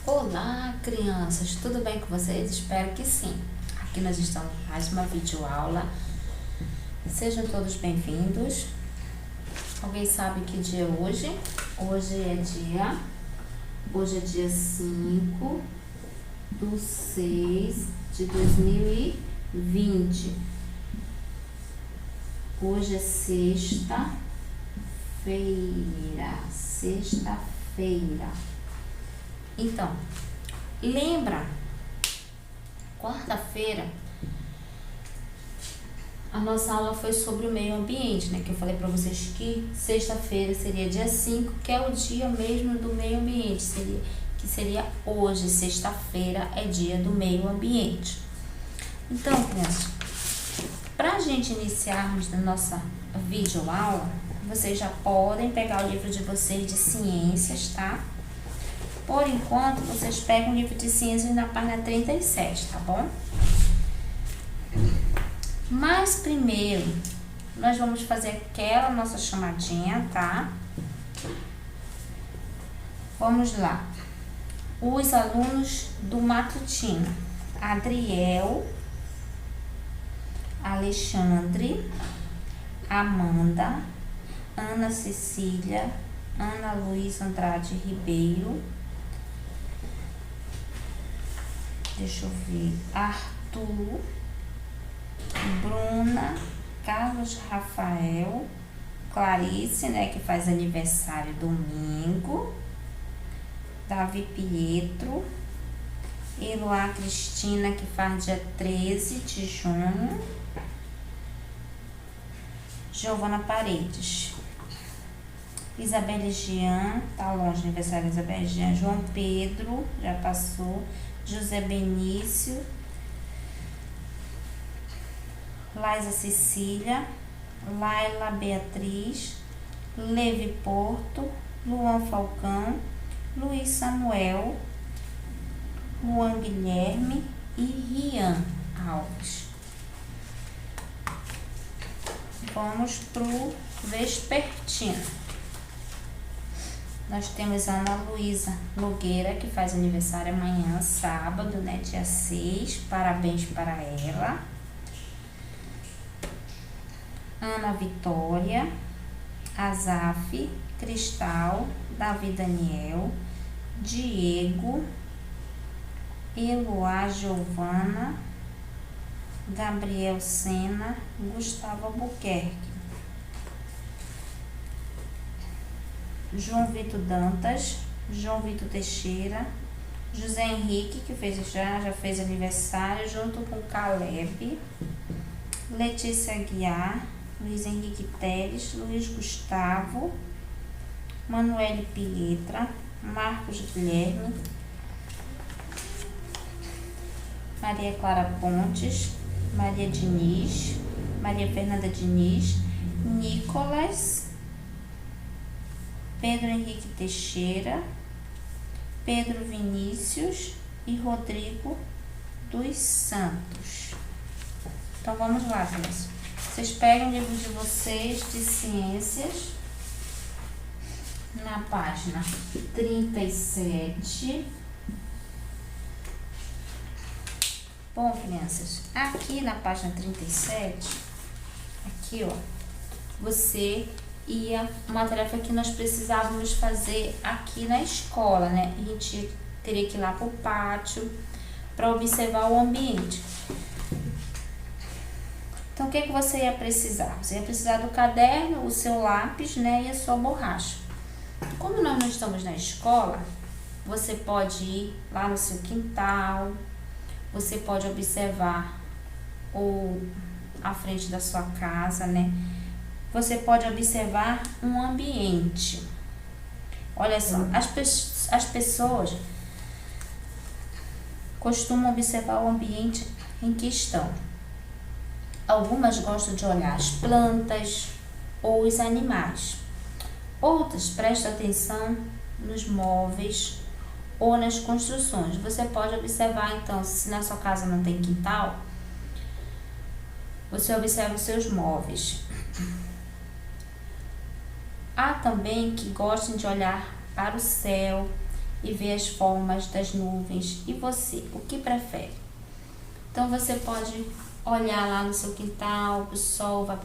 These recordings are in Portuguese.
Olá, crianças, tudo bem com vocês? Espero que sim. Aqui nós estamos em mais uma videoaula. Sejam todos bem-vindos. Alguém sabe que dia é hoje? Hoje é dia 5/6/2020. Hoje é sexta-feira. Então, lembra, quarta-feira, a nossa aula foi sobre o meio ambiente, né? Que eu falei para vocês que sexta-feira seria dia 5, que é o dia mesmo do meio ambiente, que seria hoje, sexta-feira, é dia do meio ambiente. Então, crianças, para a gente iniciarmos a nossa videoaula, vocês já podem pegar o livro de vocês de ciências, tá? Por enquanto, vocês pegam o livro de ciências na página 37, tá bom? Mas primeiro, nós vamos fazer aquela nossa chamadinha, tá? Vamos lá. Os alunos do matutino: Adriel, Alexandre, Amanda, Ana Cecília, Ana Luísa Andrade Ribeiro, deixa eu ver, Arthur, Bruna, Carlos Rafael, Clarice, né, que faz aniversário domingo, Davi Pietro, Eloá Cristina, que faz dia 13 de junho, Giovana Paredes, Isabelle Jean, tá longe, aniversário da Isabelle Jean, João Pedro, já passou, José Benício, Laisa Cecília, Laila Beatriz, Levi Porto, Luan Falcão, Luiz Samuel, Juan Guilherme e Rian Alves. Vamos pro vespertino. Nós temos a Ana Luísa Nogueira, que faz aniversário amanhã, sábado, né, dia 6. Parabéns para ela. Ana Vitória, Azaf, Cristal, Davi Daniel, Diego, Eloá Giovana, Gabriel Sena, Gustavo Albuquerque, João Vitor Dantas, João Vitor Teixeira, José Henrique, que já fez aniversário, junto com Caleb, Letícia Aguiar, Luiz Henrique Teles, Luiz Gustavo, Manuele Pietra, Marcos Guilherme, Maria Clara Pontes, Maria Diniz, Maria Fernanda Diniz, Nicolas, Pedro Henrique Teixeira, Pedro Vinícius e Rodrigo dos Santos. Então vamos lá, crianças. Vocês pegam o livro de vocês de ciências na página 37. Bom, crianças, aqui na página 37, aqui ó, uma tarefa que nós precisávamos fazer aqui na escola, né? A gente teria que ir lá pro pátio para observar o ambiente. Então, o que você ia precisar? Você ia precisar do caderno, o seu lápis, né, e a sua borracha. Como nós não estamos na escola, você pode ir lá no seu quintal, você pode observar a frente da sua casa, né? Você pode observar um ambiente. Olha só, as pessoas costumam observar o ambiente em que estão. Algumas gostam de olhar as plantas ou os animais. Outras prestam atenção nos móveis ou nas construções. Você pode observar, então, se na sua casa não tem quintal, você observa os seus móveis. Há também que gostam de olhar para o céu e ver as formas das nuvens. E você, o que prefere? Então você pode olhar lá no seu quintal, o sol vai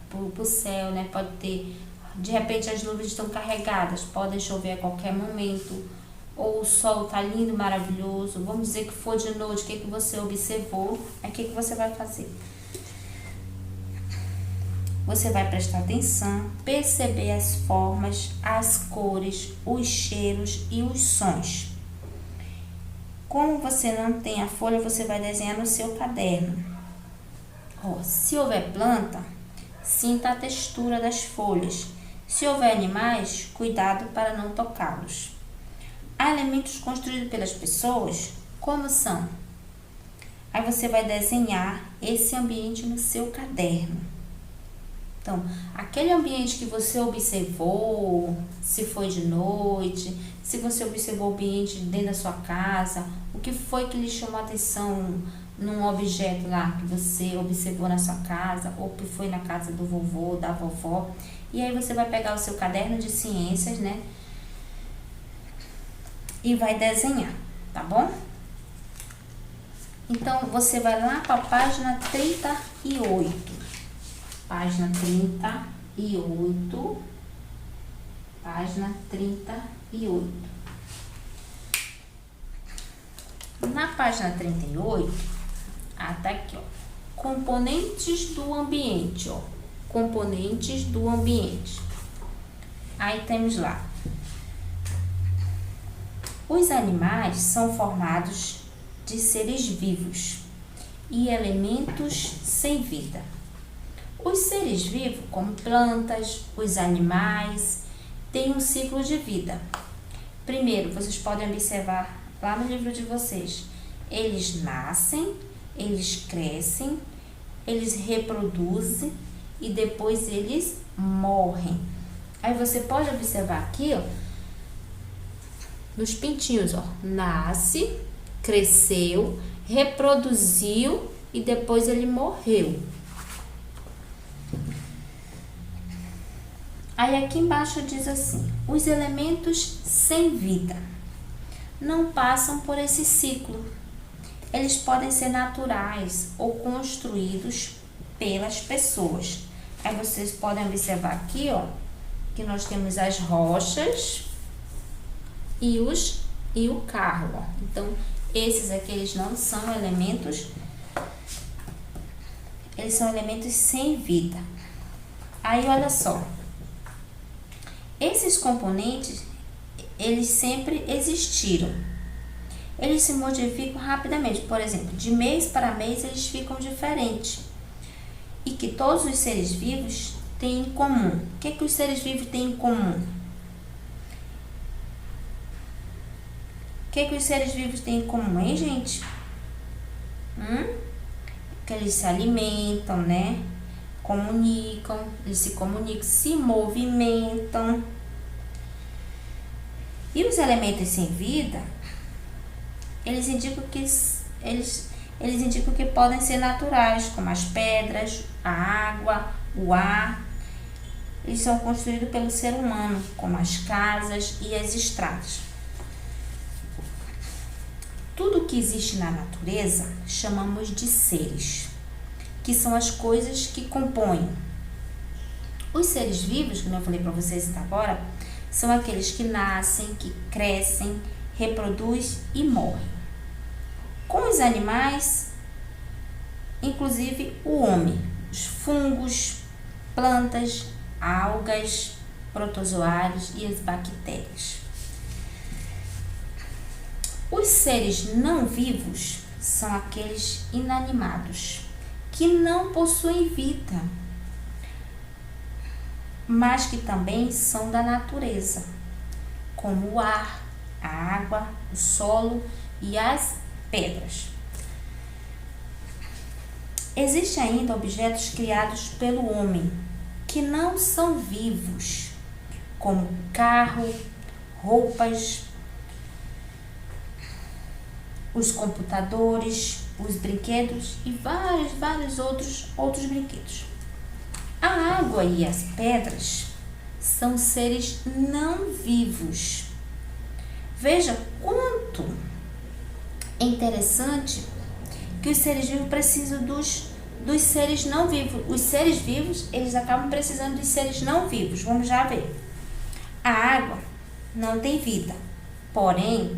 pro céu, né? Pode ter, de repente as nuvens estão carregadas, podem chover a qualquer momento, ou o sol tá lindo, maravilhoso. Vamos dizer que for de noite, o que você observou, aí o que você vai fazer? Você vai prestar atenção, perceber as formas, as cores, os cheiros e os sons. Como você não tem a folha, você vai desenhar no seu caderno. Se houver planta, sinta a textura das folhas. Se houver animais, cuidado para não tocá-los. Há elementos construídos pelas pessoas, como são? Aí você vai desenhar esse ambiente no seu caderno. Então, aquele ambiente que você observou, se foi de noite, se você observou o ambiente dentro da sua casa, o que foi que lhe chamou a atenção num objeto lá que você observou na sua casa, ou que foi na casa do vovô, da vovó. E aí você vai pegar o seu caderno de ciências, né? E vai desenhar, tá bom? Então, você vai lá para a página 38. Página 38. Página 38. Na página 38, tá aqui, ó. Componentes do ambiente, ó. Componentes do ambiente. Aí temos lá. Os animais são formados de seres vivos e elementos sem vida. Os seres vivos, como plantas, os animais, têm um ciclo de vida. Primeiro, vocês podem observar lá no livro de vocês. Eles nascem, eles crescem, eles reproduzem e depois eles morrem. Aí você pode observar aqui, ó, nos pintinhos, ó. Nasce, cresceu, reproduziu e depois ele morreu. Aí aqui embaixo diz assim: os elementos sem vida não passam por esse ciclo. Eles podem ser naturais ou construídos pelas pessoas. Aí vocês podem observar aqui, ó, que nós temos as rochas e o carro, ó. Então, esses aqui, eles não são elementos, eles são elementos sem vida. Aí, olha só. Esses componentes, eles sempre existiram. Eles se modificam rapidamente. Por exemplo, de mês para mês eles ficam diferentes. E que todos os seres vivos têm em comum. O que que os seres vivos têm em comum? O que que os seres vivos têm em comum, hein, gente? Que eles se alimentam, né? Eles se comunicam, se movimentam. E os elementos sem vida, eles indicam que podem ser naturais, como as pedras, a água, o ar. Eles são construídos pelo ser humano, como as casas e as estradas. Tudo que existe na natureza chamamos de seres, que são as coisas que compõem. Os seres vivos, como eu falei para vocês até agora, são aqueles que nascem, que crescem, reproduzem e morrem. Com os animais, inclusive o homem, os fungos, plantas, algas, protozoários e as bactérias. Os seres não vivos são aqueles inanimados, que não possuem vida, mas que também são da natureza, como o ar, a água, o solo e as pedras. Existem ainda objetos criados pelo homem, que não são vivos, como carro, roupas, os computadores, os brinquedos e vários outros brinquedos. A água e as pedras são seres não vivos. Veja quanto é interessante que os seres vivos precisam dos seres não vivos. Os seres vivos, eles acabam precisando dos seres não vivos. Vamos já ver. A água não tem vida, porém,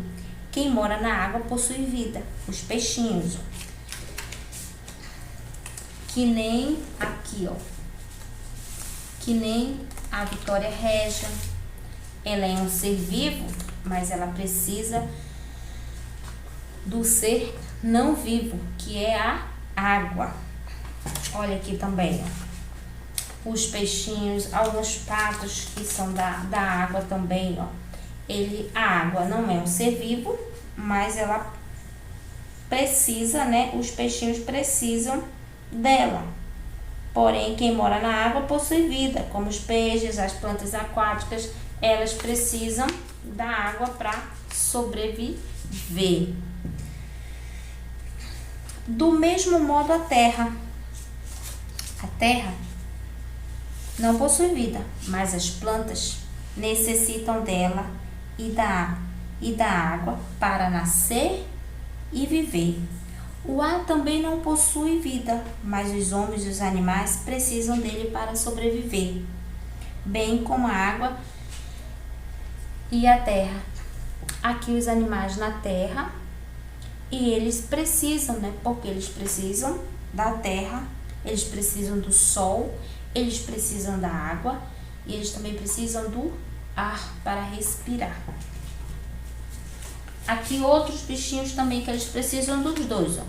quem mora na água possui vida. Os peixinhos, que nem aqui, ó, que nem a Vitória Régia. Ela é um ser vivo, mas ela precisa do ser não vivo, que é a água. Olha aqui também, ó, os peixinhos, alguns patos que são da água também, ó. A água não é um ser vivo, mas ela precisa, né? Os peixinhos precisam dela. Porém, quem mora na água possui vida, como os peixes, as plantas aquáticas, elas precisam da água para sobreviver. Do mesmo modo a terra. A terra não possui vida, mas as plantas necessitam dela e da água para nascer e viver. O ar também não possui vida, mas os homens e os animais precisam dele para sobreviver, bem como a água e a terra. Aqui os animais na terra, e eles precisam, né? Porque eles precisam da terra, eles precisam do sol, eles precisam da água e eles também precisam do ar para respirar. Aqui outros bichinhos também que eles precisam dos dois, ó.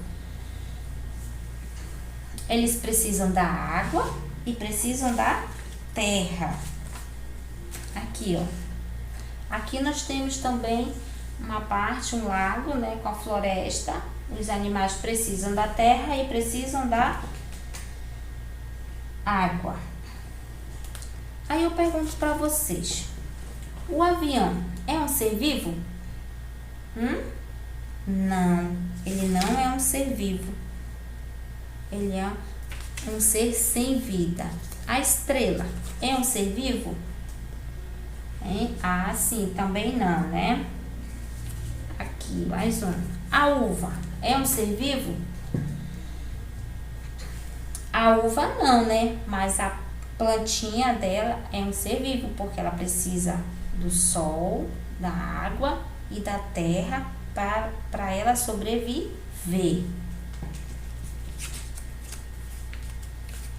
Eles precisam da água e precisam da terra. Aqui, ó. Aqui nós temos também uma parte, um lago, né, com a floresta. Os animais precisam da terra e precisam da água. Aí eu pergunto para vocês: o avião é um ser vivo? Não, ele não é um ser vivo. Ele é um ser sem vida. A estrela é um ser vivo? Ah, sim, também não, né? Aqui, mais um. A uva é um ser vivo? A uva não, né? Mas a plantinha dela é um ser vivo, porque ela precisa do sol, da água e da terra para ela sobreviver.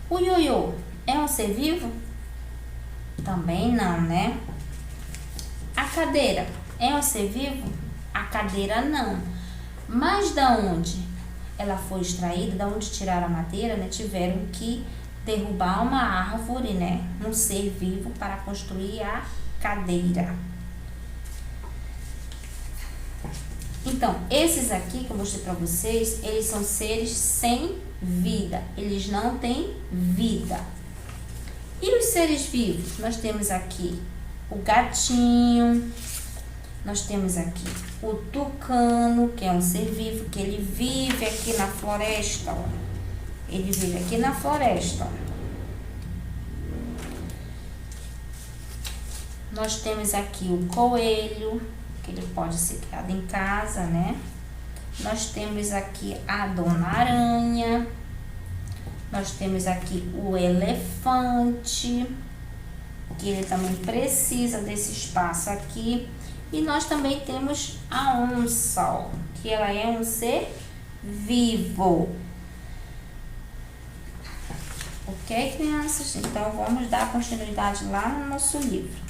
O ioiô é um ser vivo? Também não, né? A cadeira é um ser vivo? A cadeira não. Mas da onde ela foi extraída, da onde tiraram a madeira, né? Tiveram que derrubar uma árvore, né? Um ser vivo para construir a cadeira. Então, esses aqui que eu mostrei para vocês, eles são seres sem vida. Eles não têm vida. E os seres vivos? Nós temos aqui o gatinho, nós temos aqui o tucano, que é um ser vivo, que ele vive aqui na floresta, ó. Ele vive aqui na floresta, ó. Nós temos aqui o coelho, que ele pode ser criado em casa, né? Nós temos aqui a dona aranha. Nós temos aqui o elefante, que ele também precisa desse espaço aqui. E nós também temos a onça, ó, que ela é um ser vivo. Ok, crianças? Então, vamos dar continuidade lá no nosso livro.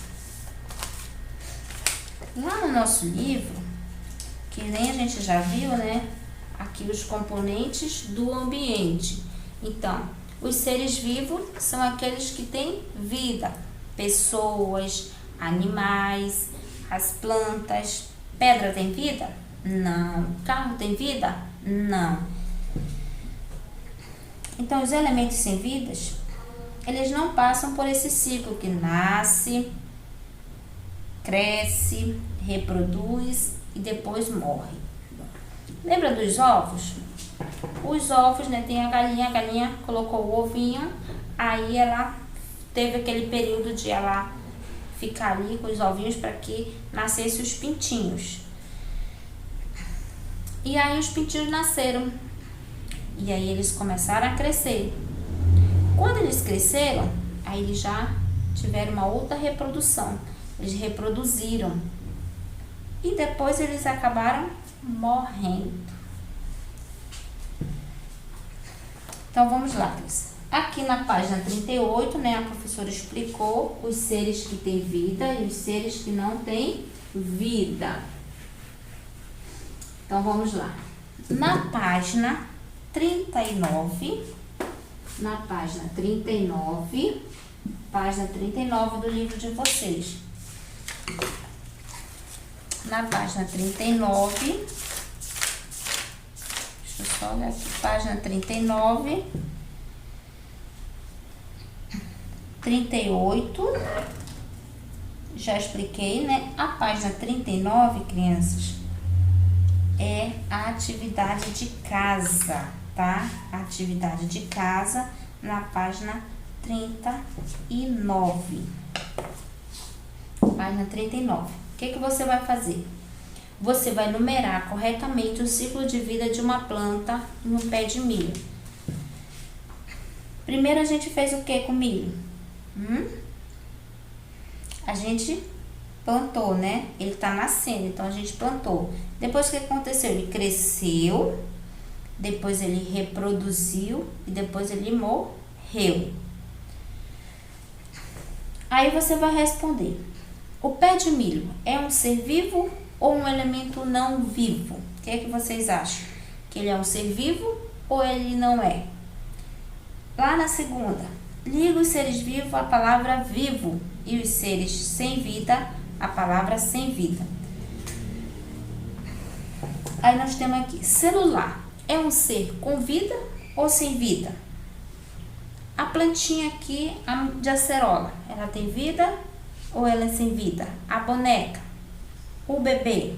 Lá no nosso livro, que nem a gente já viu, né? Aqui os componentes do ambiente. Então, os seres vivos são aqueles que têm vida. Pessoas, animais, as plantas. Pedra tem vida? Não. Carro tem vida? Não. Então, os elementos sem vidas, eles não passam por esse ciclo que nasce, cresce, reproduz e depois morre. Lembra dos ovos? Os ovos, né, tem a galinha colocou o ovinho, aí ela teve aquele período de ela ficar ali com os ovinhos para que nascessem os pintinhos. E aí os pintinhos nasceram. E aí eles começaram a crescer. Quando eles cresceram, aí eles já tiveram uma outra reprodução. Eles reproduziram. E depois eles acabaram morrendo. Então vamos lá, Cris. Aqui na página 38, né, a professora explicou os seres que têm vida e os seres que não têm vida. Então vamos lá. Na página 39, página 39 do livro de vocês. Na página 39, deixa eu só olhar aqui, página 39, 38, já expliquei, né? A página 39, crianças, é a atividade de casa, tá? A atividade de casa na página 39. Página 39. O que você vai fazer? Você vai numerar corretamente o ciclo de vida de uma planta em um pé de milho. Primeiro a gente fez o que com milho? A gente plantou, né? Ele tá nascendo, então a gente plantou. Depois o que aconteceu? Ele cresceu, depois ele reproduziu e depois ele morreu. Aí você vai responder: o pé de milho é um ser vivo ou um elemento não vivo? O que é que vocês acham? Que ele é um ser vivo ou ele não é? Lá na segunda, liga os seres vivos à palavra vivo e os seres sem vida à palavra sem vida. Aí nós temos aqui, celular é um ser com vida ou sem vida? A plantinha aqui, de acerola, ela tem vida ou ela é sem vida? A boneca, o bebê,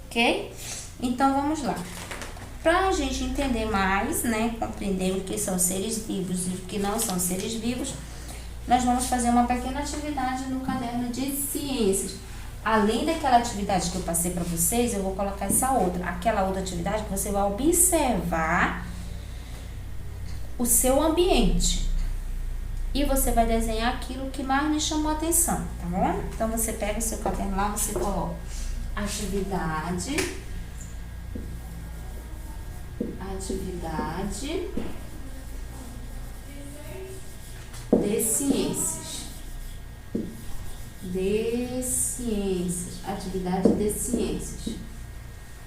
ok? Então vamos lá. Para a gente entender mais, né, compreender o que são seres vivos e o que não são seres vivos, nós vamos fazer uma pequena atividade no caderno de ciências. Além daquela atividade que eu passei para vocês, eu vou colocar essa outra. Aquela outra atividade que você vai observar o seu ambiente. E você vai desenhar aquilo que mais lhe chamou a atenção, tá bom? Então, você pega o seu caderno lá, você coloca atividade de ciências. Atividade de ciências.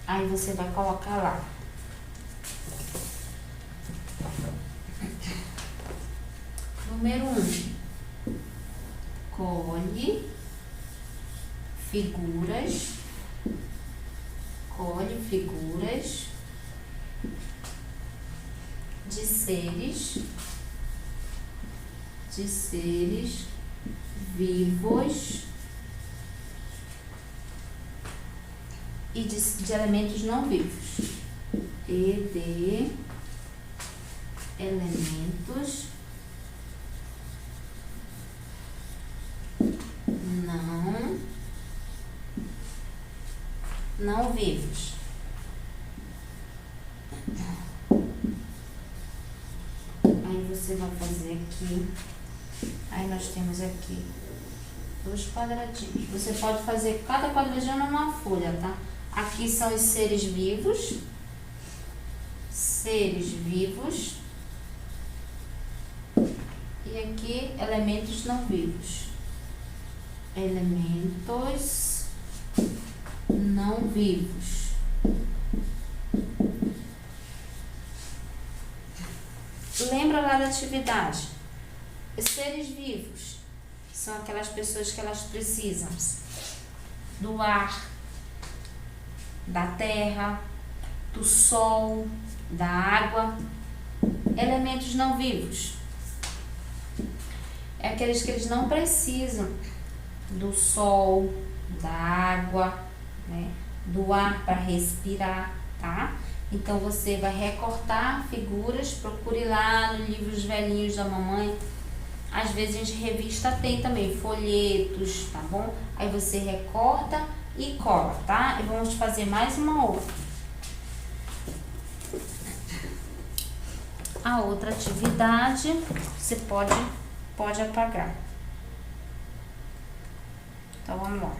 Aí você vai colocar lá. Número 1. Colhe figuras de seres vivos e de elementos não vivos. E de elementos não vivos. Aí você vai fazer aqui. Aí nós temos aqui 2 quadradinhos. Você pode fazer cada quadradinho numa folha, tá? Aqui são os seres vivos. E aqui elementos não vivos. Elementos não vivos. Lembra lá da atividade? Os seres vivos são aquelas pessoas que elas precisam do ar, da terra, do sol, da água. Elementos não vivos é aqueles que eles não precisam do sol, da água, né, do ar para respirar, tá? Então você vai recortar figuras, procure lá nos livros velhinhos da mamãe. Às vezes revista tem também folhetos, tá bom? Aí você recorta e cola, tá? E vamos fazer mais uma outra. A outra atividade, você pode apagar. Então, vamos lá.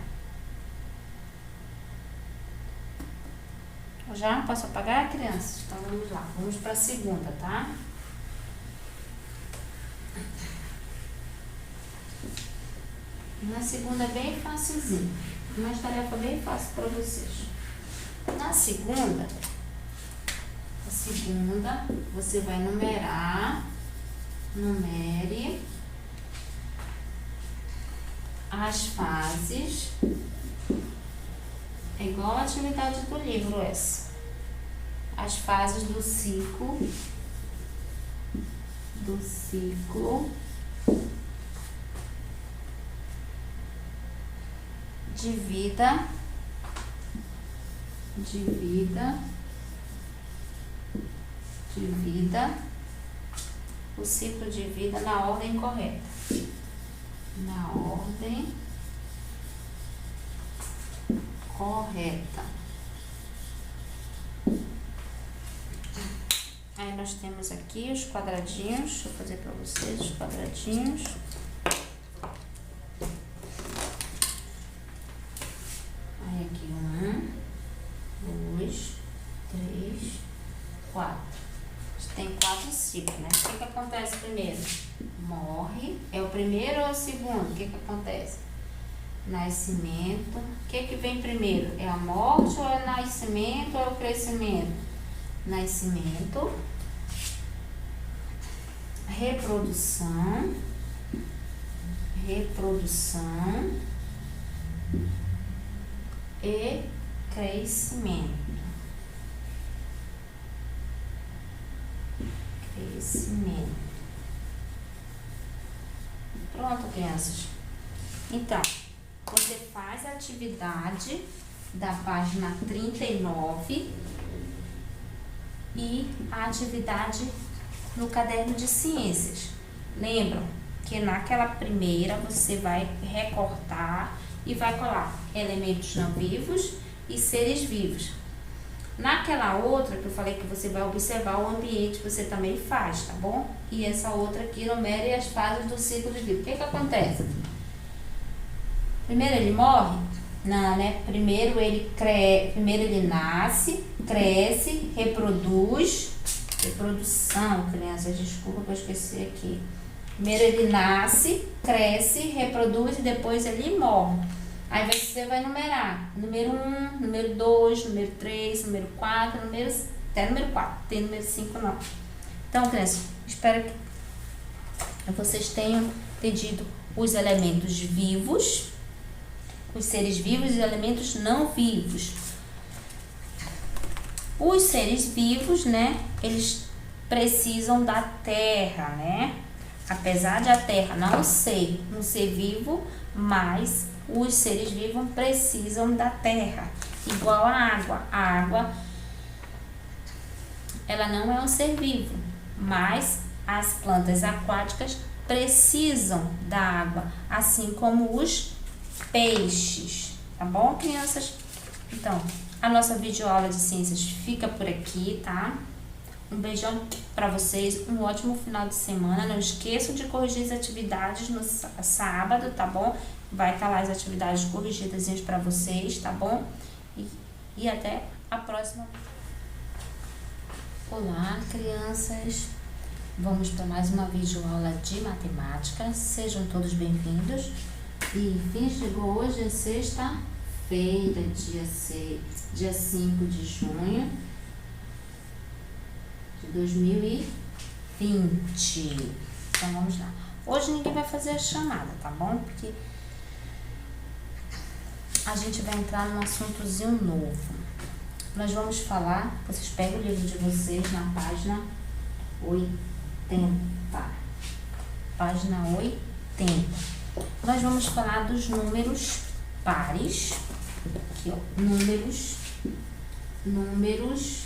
Já posso apagar, crianças? Então, vamos lá. Vamos para a segunda, tá? Na segunda é bem facilzinho. Uma tarefa bem fácil para vocês. Na segunda, você vai numerar, numere as fases. É igual a atividade do livro essa. As fases do ciclo de vida o ciclo de vida na ordem correta. Na ordem correta. Aí nós temos aqui os quadradinhos. Deixa eu fazer para vocês os quadradinhos. Aí aqui 1, 2, 3, 4. Tem 4 ciclos, né? O que acontece primeiro? Morre. É o primeiro ou é o segundo? O que acontece? Nascimento. O que vem primeiro? É a morte ou é o nascimento ou é o crescimento? Nascimento. Reprodução. E crescimento. Pronto, crianças. Então, você faz a atividade da página 39 e a atividade no caderno de ciências. Lembram que naquela primeira você vai recortar e vai colar elementos não vivos e seres vivos. Naquela outra que eu falei que você vai observar o ambiente, você também faz, tá bom? E essa outra aqui, numere as fases do ciclo de vida. O que acontece? Primeiro ele morre? Não, né? Primeiro ele nasce, cresce, reproduz. Reprodução, crianças, desculpa que eu esqueci aqui. Primeiro ele nasce, cresce, reproduz e depois ele morre. Aí você vai numerar, número 1, número 2, número 3, número 4, até número 4, tem número 5 não. Então, crianças, espero que vocês tenham entendido os elementos vivos, os seres vivos e os elementos não vivos. Os seres vivos, né, eles precisam da terra, né? Apesar de a terra não ser um ser vivo, mas os seres vivos precisam da terra, igual a água. A água, ela não é um ser vivo, mas as plantas aquáticas precisam da água, assim como os peixes, tá bom, crianças? Então, a nossa videoaula de ciências fica por aqui, tá? Um beijão para vocês, um ótimo final de semana. Não esqueçam de corrigir as atividades no sábado, tá bom? Vai estar lá as atividades corrigidas para vocês, tá bom? E até a próxima. Olá, crianças. Vamos para mais uma videoaula de matemática. Sejam todos bem-vindos. E chegou hoje, é sexta-feira, dia 5 de junho de 2020. Então, vamos lá. Hoje ninguém vai fazer a chamada, tá bom? Porque a gente vai entrar num assuntozinho novo. Nós vamos falar, vocês pegam o livro de vocês na página 80. Página 80. Nós vamos falar dos números pares. Aqui, ó. Números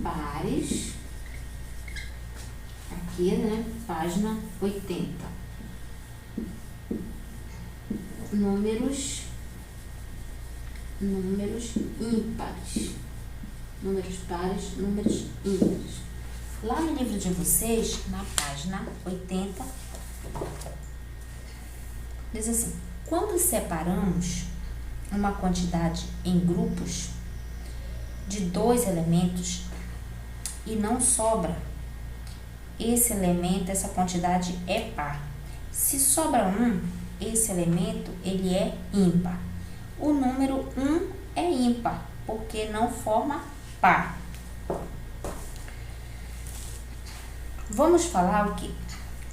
pares. Aqui. aqui, né? Página 80. Números ímpares. Números pares, números ímpares. Lá no livro de vocês, na página 80, diz assim: quando separamos uma quantidade em grupos de 2 elementos e não sobra esse elemento, essa quantidade é par. Se sobra um, esse elemento ele é ímpar. O número 1 é ímpar, porque não forma par. Vamos falar o que?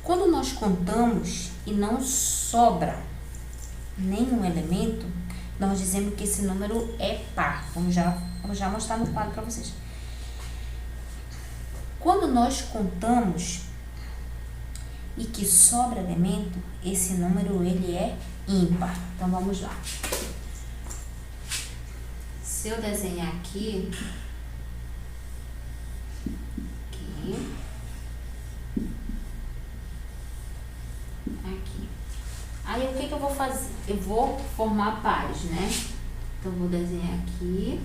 Quando nós contamos e não sobra nenhum elemento, nós dizemos que esse número é par. Vamos já mostrar no quadro para vocês. Quando nós contamos e que sobra elemento, esse número ele é ímpar. Então vamos lá. Se eu desenhar aqui, aqui. Aí o que eu vou fazer? Eu vou formar pares, né? Então vou desenhar aqui.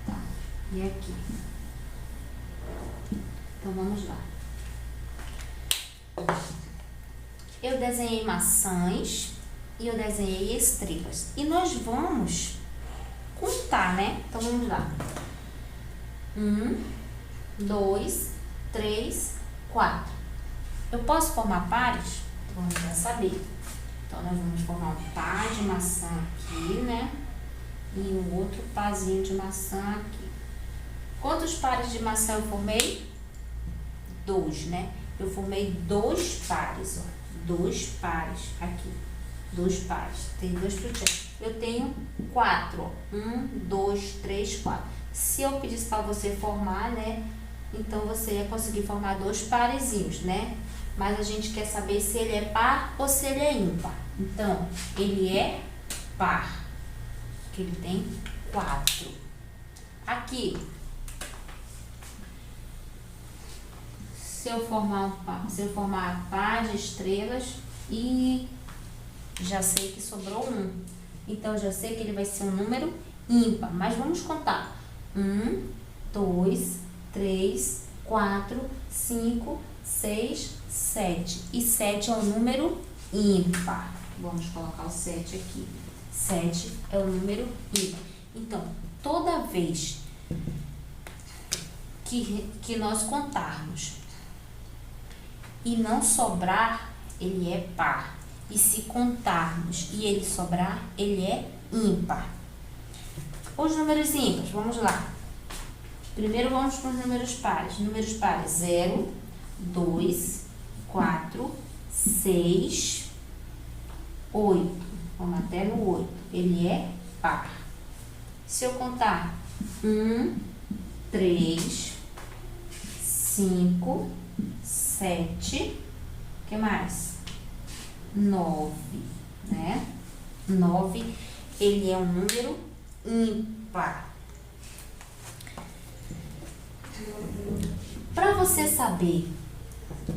Tá. E aqui. Então vamos lá. Eu desenhei maçãs e eu desenhei estrelas. E nós vamos contar, né? Então vamos lá. 1, 2, 3, 4. Eu posso formar pares? Então vamos já saber. Então nós vamos formar um par de maçã aqui, né? E um outro parzinho de maçã aqui. Quantos pares de maçã eu formei? 2, né? Eu formei 2 pares, ó. 2 pares aqui. 2 pares. Tem 2 frutinhas. Eu tenho 4, ó. 1, 2, 3, 4. Se eu pedisse para você formar, né? Então você ia conseguir formar 2 parezinhos, né? Mas a gente quer saber se ele é par ou se ele é ímpar. Então, ele é par. Porque ele tem 4. Aqui. Se eu formar par de estrelas e já sei que sobrou 1. Então, já sei que ele vai ser um número ímpar. Mas vamos contar. 1, 2, 3, 4, 5, 6, 7. E 7 é um número ímpar. Vamos colocar o 7 aqui. 7 é o número ímpar. Então, toda vez que nós contarmos e não sobrar, ele é par. E se contarmos e ele sobrar, ele é ímpar. Os números ímpares, vamos lá. Primeiro vamos para os números pares. Números pares: 0, 2, 4, 6, 8. Vamos até no 8. Ele é par. Se eu contar 1, 3, 5, 7, o que mais? 9, né? 9, ele é um número ímpar. Para você saber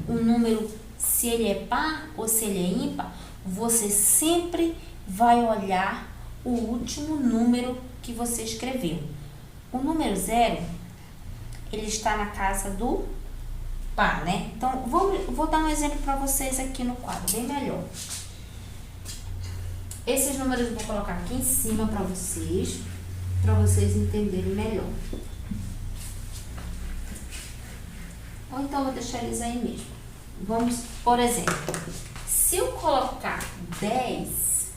o número, se ele é par ou se ele é ímpar, você sempre vai olhar o último número que você escreveu. O número 0, ele está na casa do par, né? Então, vou dar um exemplo para vocês aqui no quadro, bem melhor. Esses números eu vou colocar aqui em cima para vocês entenderem melhor. Ou então, vou deixar eles aí mesmo. Vamos, por exemplo, se eu colocar 10,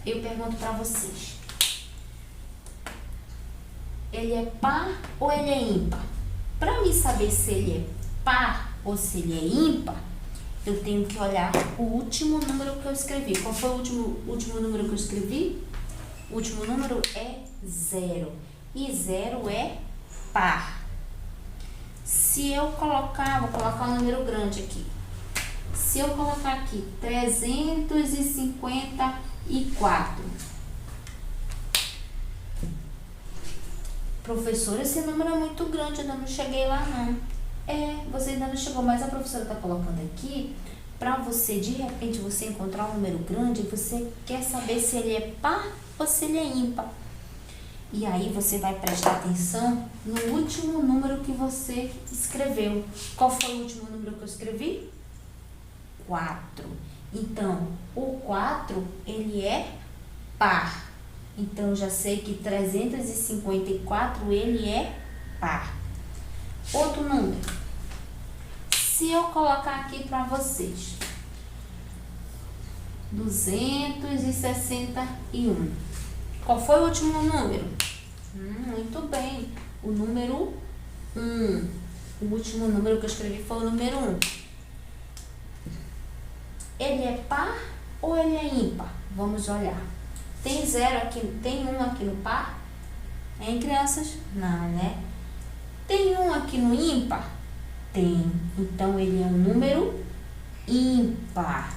eu pergunto para vocês: ele é par ou ele é ímpar? Para mim saber se ele é par ou se ele é ímpar, eu tenho que olhar o último número que eu escrevi. Qual foi o último número que eu escrevi? O último número é 0. E 0 é par. Se eu colocar, vou colocar um número grande aqui. Se eu colocar aqui 354, Professora, esse número é muito grande, ainda não cheguei lá não. Você ainda não chegou, mas a professora está colocando aqui para você, de repente, você encontrar um número grande, você quer saber se ele é par ou se ele é ímpar. E aí você vai prestar atenção no último número que você escreveu. Qual foi o último número que eu escrevi? 4. Então, o 4, ele é par. Então, eu já sei que 354, ele é par. Outro número. Se eu colocar aqui para vocês, 261. Qual foi o último número? Muito bem. O número 1. O último número que eu escrevi foi o número 1. Ele é par ou ele é ímpar? Vamos olhar. Tem 0 aqui, tem 1 aqui no par? Hein, crianças? Não, né? Tem 1 aqui no ímpar? Tem. Então, ele é um número ímpar.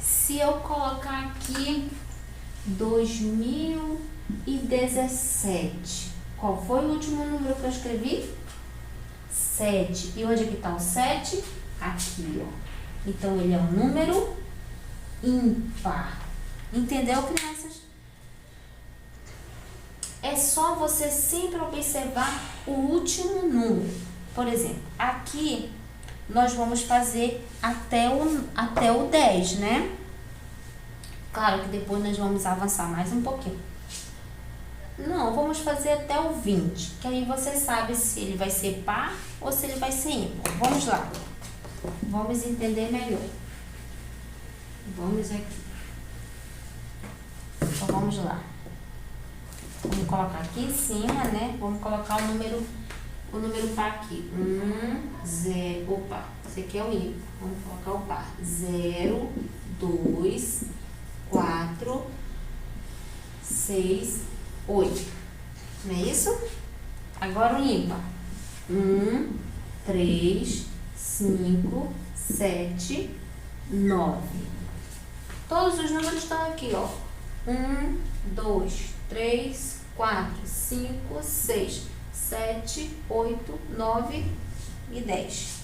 Se eu colocar aqui 2017, qual foi o último número que eu escrevi? 7. E onde é que está o 7? Aqui, ó. Então, ele é um número ímpar. Entendeu, crianças? É só você sempre observar o último número. Por exemplo, aqui nós vamos fazer até o 10, né? Claro que depois nós vamos avançar mais um pouquinho. Não, vamos fazer até o 20, que aí você sabe se ele vai ser par ou se ele vai ser ímpar. Vamos lá. Vamos entender melhor. Vamos aqui. Então, vamos lá. Vamos colocar aqui em cima, né? Vamos colocar o número par aqui. 0. Opa, esse aqui é o ímpar. Vamos colocar o par. 0, 2, 4, 6, 8. Não é isso? Agora o ímpar. 1, 3, 5, 7, 9. Todos os números estão aqui, ó. 1, 2, 3, 4, 5, 6, 7, 8, 9 e 10.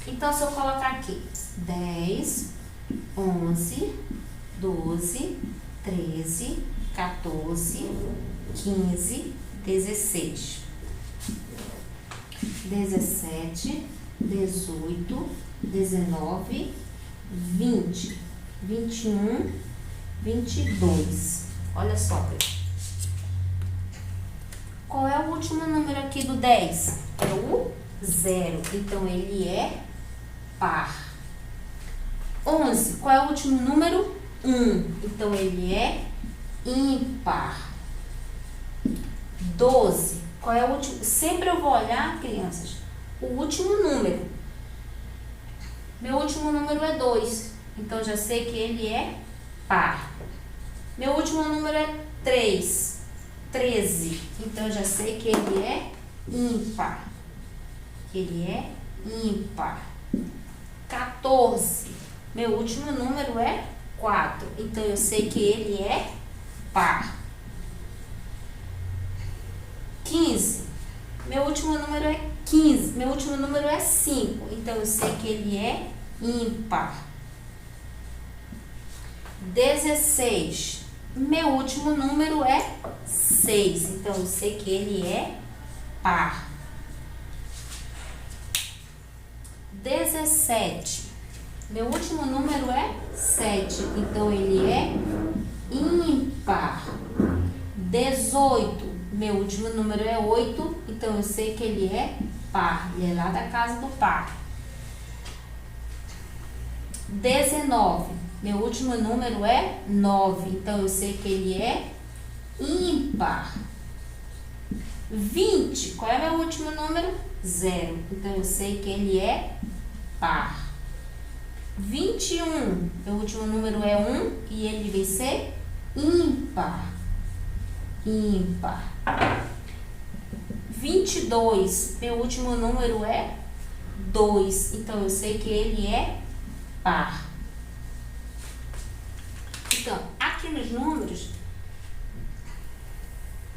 Então, se eu colocar aqui 10, 11, 12, 13, 14, 15, 16, 17, 18, 19, 20, 21, 22. Olha só, pessoal. Qual é o último número aqui do 10? É o 0. Então, ele é par. 11. Qual é o último número? 1. Então, ele é ímpar. 12. Qual é o último? Sempre eu vou olhar, crianças, o último número. Meu último número é 2. Então, já sei que ele é par. Meu último número é 3. 13. Então, já sei que ele é ímpar. Ele é ímpar. 14. Meu último número é 4. Então, eu sei que ele é par. 15. Meu último número é 15. Meu último número é 5. Então, eu sei que ele é ímpar. 16. Meu último número é 6. Então, eu sei que ele é par. 17. Meu último número é 7. Então, ele é ímpar. 18. Meu último número é 8. Então, eu sei que ele é par. Ele é lá da casa do par. 19. Meu último número é 9. Então, eu sei que ele é ímpar. 20. Qual é meu último número? 0. Então, eu sei que ele é par. 21. Meu último número é 1 e ele vai ser ímpar. Ímpar. 22. Meu último número é 2. Então, eu sei que ele é par. Então, aqui nos números,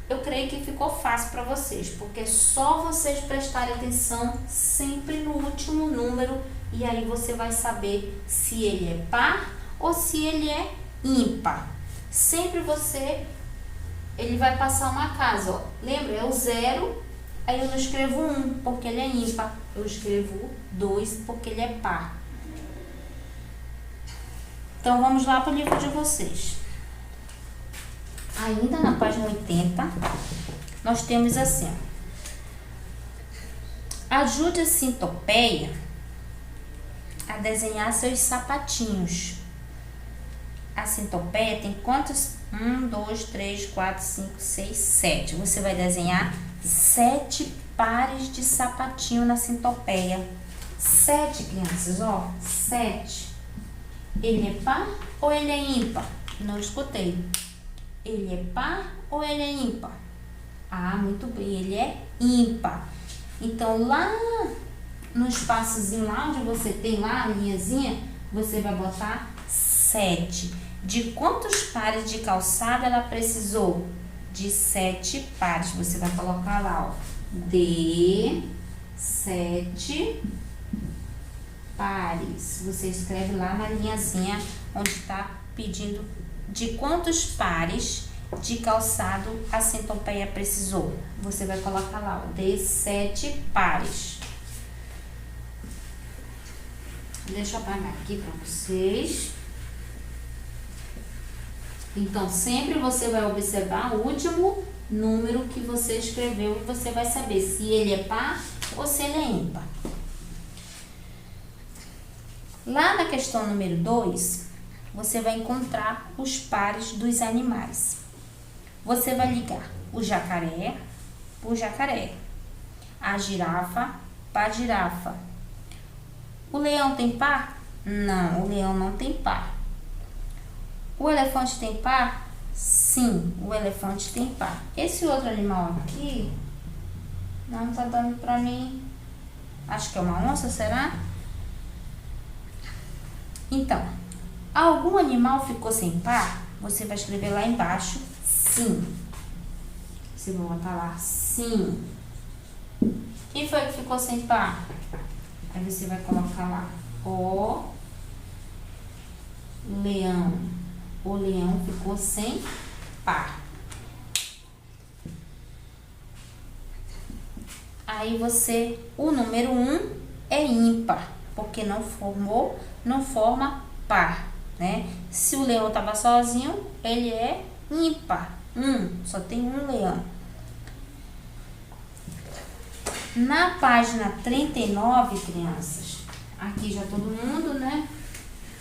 eu creio que ficou fácil para vocês, porque é só vocês prestarem atenção sempre no último número e aí você vai saber se ele é par ou se ele é ímpar. Sempre ele vai passar uma casa, ó. Lembra? É o 0, aí eu não escrevo 1 porque ele é ímpar, eu escrevo 2 porque ele é par. Então vamos lá para o livro de vocês. Ainda na página 80, nós temos assim, ó. Ajude a Sintopeia a desenhar seus sapatinhos. A Sintopeia tem quantos? 1, 2, 3, 4, 5, 6, 7. Você vai desenhar 7 pares de sapatinho na Sintopeia. 7, crianças, ó, 7. Ele é par ou ele é ímpar? Não escutei. Ele é par ou ele é ímpar? Ah, muito bem, ele é ímpar. Então, lá no espaçozinho lá onde você tem lá a linhazinha, você vai botar 7. De quantos pares de calçado ela precisou? De 7 pares. Você vai colocar lá, ó, de 7 pares. Você escreve lá na linhazinha onde está pedindo de quantos pares de calçado a Sintopeia precisou. Você vai colocar lá, ó, de 7 pares. Deixa eu apagar aqui para vocês. Então, sempre você vai observar o último número que você escreveu e você vai saber se ele é par ou se ele é ímpar. Lá na questão número 2, você vai encontrar os pares dos animais. Você vai ligar o jacaré por jacaré, a girafa para girafa. O leão tem par? Não, o leão não tem par. O elefante tem par? Sim, o elefante tem par. Esse outro animal aqui não tá dando pra mim. Acho que é uma onça, será? Então, algum animal ficou sem par? Você vai escrever lá embaixo, sim. Você vai botar lá, sim. Quem foi que ficou sem par? Aí você vai colocar lá, o leão. O leão ficou sem par. Aí o número 1 é ímpar, porque não forma par, né? Se o leão estava sozinho, ele é ímpar. Só tem um leão. Na página 39, crianças, aqui já todo mundo, né?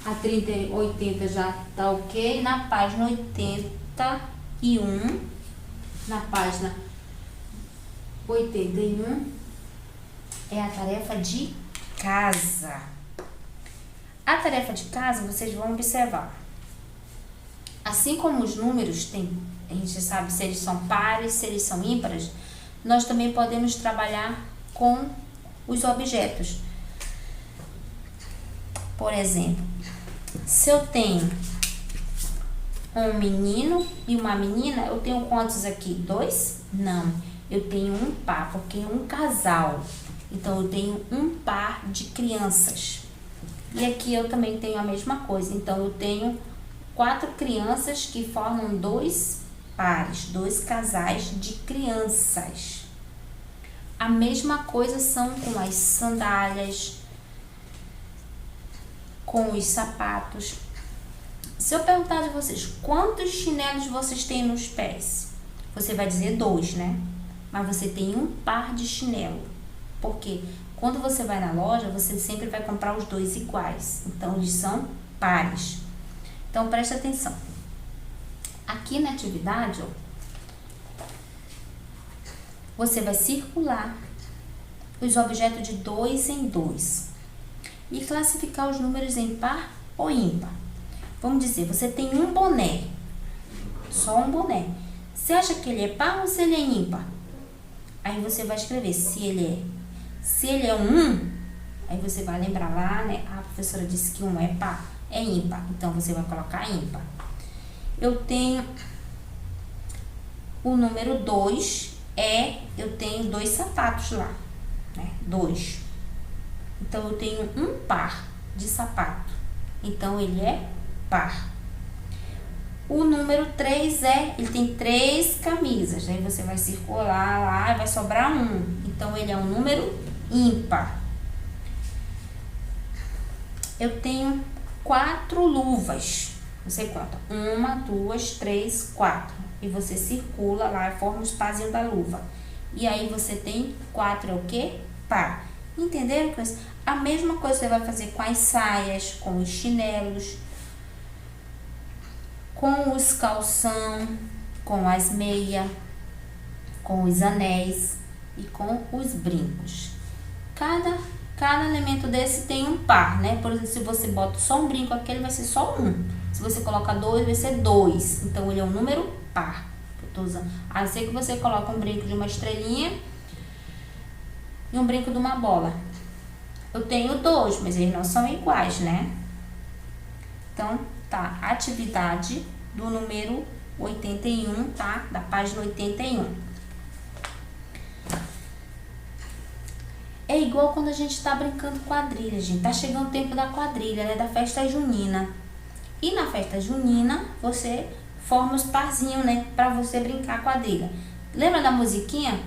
A 80 já tá ok. Na página 81, na página 81, é a tarefa de casa. A tarefa de casa, vocês vão observar. Assim como os números, a gente sabe se eles são pares, se eles são ímpares, nós também podemos trabalhar com os objetos. Por exemplo, se eu tenho um menino e uma menina, eu tenho quantos aqui? 2? Não, eu tenho um par, porque é um casal. Então, eu tenho um par de crianças. E aqui eu também tenho a mesma coisa. Então, eu tenho 4 crianças que formam 2 pares, 2 casais de crianças. A mesma coisa são com as sandálias, com os sapatos. Se eu perguntar de vocês, quantos chinelos vocês têm nos pés? Você vai dizer 2, né? Mas você tem um par de chinelo. Porque quando você vai na loja, você sempre vai comprar os 2 iguais. Então, eles são pares. Então, preste atenção. Aqui na atividade, ó, você vai circular os objetos de 2 em 2 e classificar os números em par ou ímpar. Vamos dizer, você tem um boné, só um boné. Você acha que ele é par ou se ele é ímpar? Aí você vai escrever se ele é um, aí você vai lembrar lá, né? A professora disse que um é par, é ímpar. Então, você vai colocar ímpar. Eu tenho O número 2 eu tenho 2 sapatos lá, né? 2. Então, eu tenho um par de sapato. Então, ele é par. O número 3 ele tem 3 camisas. Aí você vai circular lá e vai sobrar 1. Então, ele é um número ímpar. Eu tenho 4 luvas. Você conta 1, 2, 3, 4. E você circula lá e forma o espacinho da luva. E aí você tem 4 é o quê? Par. Entenderam? A mesma coisa você vai fazer com as saias, com os chinelos, com os calção, com as meias, com os anéis e com os brincos. Cada elemento desse tem um par, né? Por exemplo, se você bota só um brinco aqui, ele vai ser só 1. Se você coloca 2, vai ser 2. Então, ele é um número par. Eu tô usando. A não ser que você coloca um brinco de uma estrelinha e um brinco de uma bola. Eu tenho 2, mas eles não são iguais, né? Então, tá. Atividade do número 81, tá? Da página 81. É igual quando a gente tá brincando quadrilha, gente. Tá chegando o tempo da quadrilha, né? Da festa junina. E na festa junina, você forma os parzinhos, né? Pra você brincar quadrilha. Lembra da musiquinha?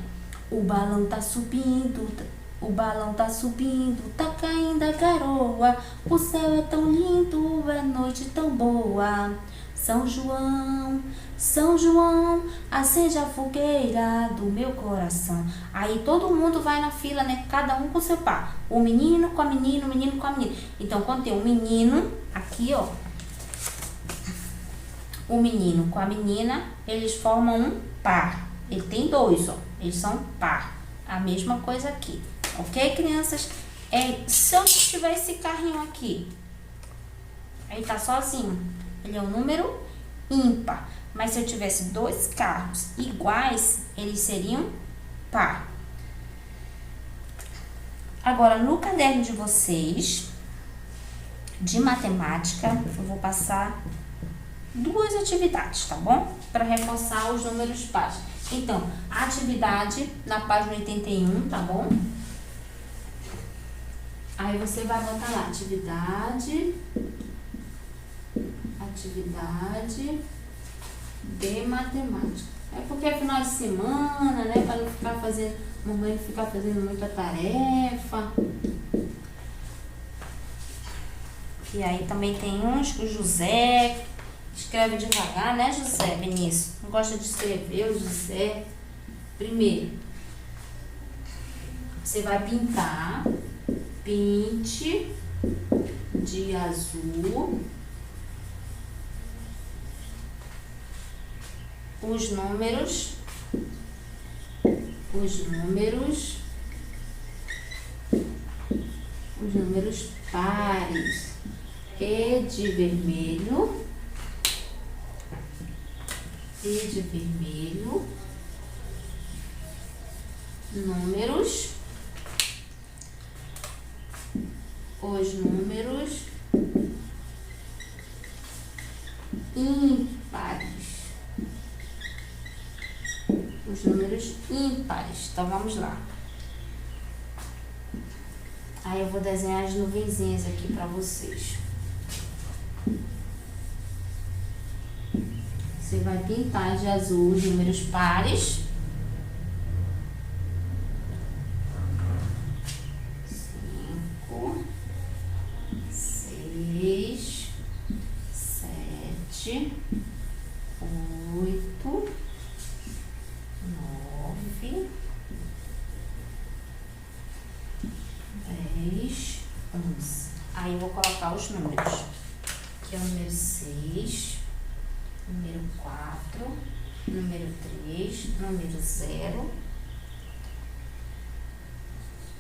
O balão tá subindo, tá caindo a garoa. O céu é tão lindo, é noite tão boa. São João, acende a fogueira do meu coração. Aí todo mundo vai na fila, né? Cada um com seu par. O menino com a menina, o menino com a menina. Então, quando tem um menino, aqui, ó. O menino com a menina, eles formam um par. Ele tem 2, ó. Eles são par. A mesma coisa aqui. Ok, crianças? Se eu tiver esse carrinho aqui, aí tá sozinho. Ele é um número ímpar. Mas se eu tivesse 2 carros iguais, eles seriam par. Agora, no caderno de vocês, de matemática, eu vou passar 2 atividades, tá bom? Para reforçar os números pares. Então, a atividade na página 81, tá bom? Aí você vai botar lá, atividade de matemática. É porque é final de semana, né? Para não ficar fazendo, mamãe não ficar fazendo muita tarefa. E aí também tem uns que o José escreve devagar, né, José Benício? Não gosta de escrever, o José. Primeiro, você vai pintar, pinte de azul os números pares e de vermelho os números ímpares. Então, vamos lá. Aí, eu vou desenhar as nuvenzinhas aqui para vocês. Você vai pintar de azul os números pares. 5, 6, 7, 8, 9, 10, 11. Aí eu vou colocar os números. Aqui é o número 6, número 4, número 3, número 0,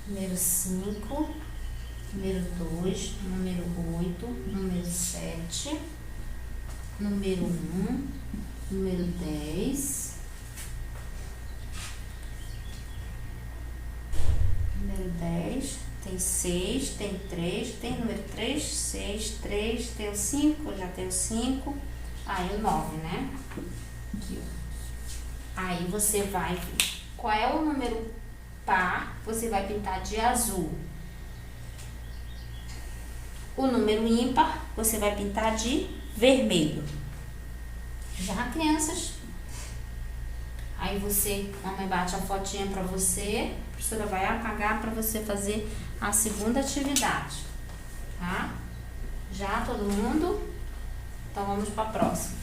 número 5, número 2, número 8, número 7, número 1, número 10, número 10, tem 6, tem 3, tem número 3, 6, 3, tem o 5, já tem o 5, aí o 9, né? Aqui, ó. Aí você vai, qual é o número par, você vai pintar de azul. O número ímpar, você vai pintar de vermelho. Já, crianças? Aí você, mamãe bate a fotinha pra você, a professora vai apagar pra você fazer a segunda atividade, tá? Já, todo mundo? Então, vamos pra próxima.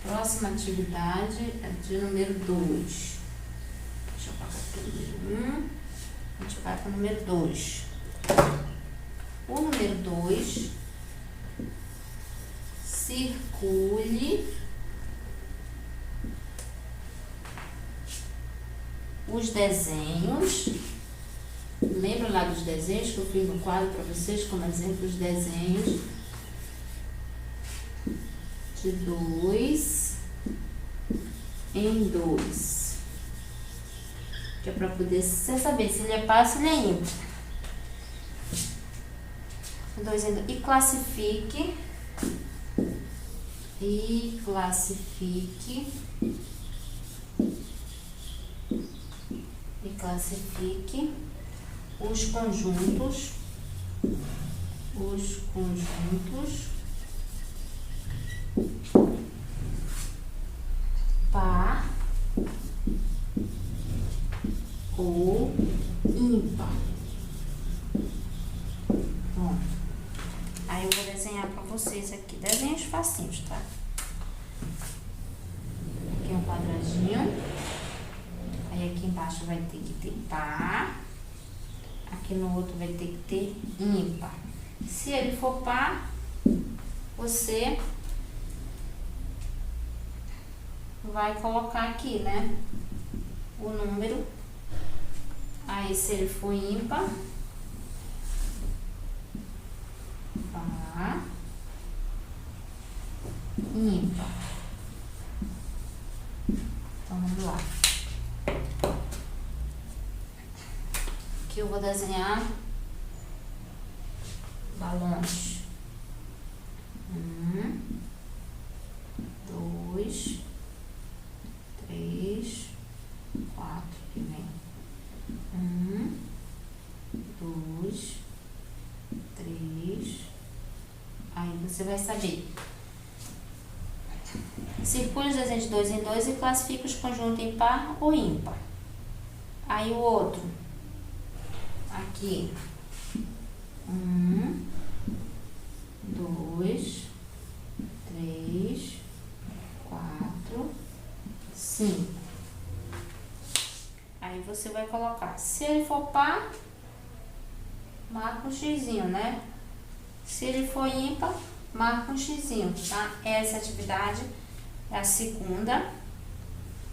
Próxima atividade é de número 2. Deixa eu apagar aqui o número 1. A gente vai para o número 2. O número 2, circule os desenhos. Lembra lá dos desenhos que eu fiz no quadro para vocês como exemplo, os desenhos de 2 em 2. Que é para poder você saber se ele é par ou se ele é ímpar. 2 em 2. E classifique os conjuntos par ou ímpar. Bom, aí eu vou desenhar para vocês aqui, desenhos facinhos, tá? Aqui é um quadradinho, aí aqui embaixo vai ter que ter par, aqui no outro vai ter que ter ímpar. Se ele for par, você vai colocar aqui, né, o número. Aí, se ele for ímpar, par, ímpar. Então, vamos lá. Aqui eu vou desenhar balões. 1, 2, 3, 4. Aqui vem 1, 2, 3. Aí você vai saber. Circule os desenhos de 2 em 2 e classifique os conjuntos em par ou ímpar. Aí o outro. Aqui. 1, 2, 3, 4, 5. Aí você vai colocar. Se ele for par, marca um xizinho, né? Se ele for ímpar, marca um xizinho, tá? Essa atividade é a segunda.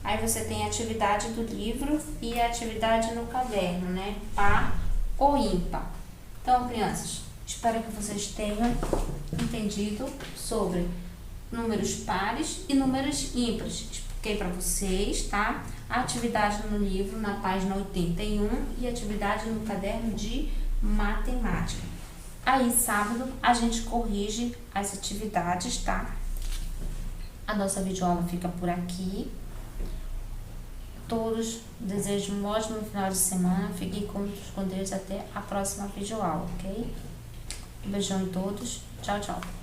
Aí você tem a atividade do livro e a atividade no caderno, né? Par ou ímpar. Então, crianças, espero que vocês tenham entendido sobre números pares e números ímpares. Expliquei para vocês, tá? A atividade no livro, na página 81, e atividade no caderno de matemática. Aí, sábado, a gente corrige as atividades, tá? A nossa videoaula fica por aqui. Todos desejo um ótimo final de semana. Fiquem com Deus até a próxima videoaula, ok? Um beijão a todos. Tchau, tchau.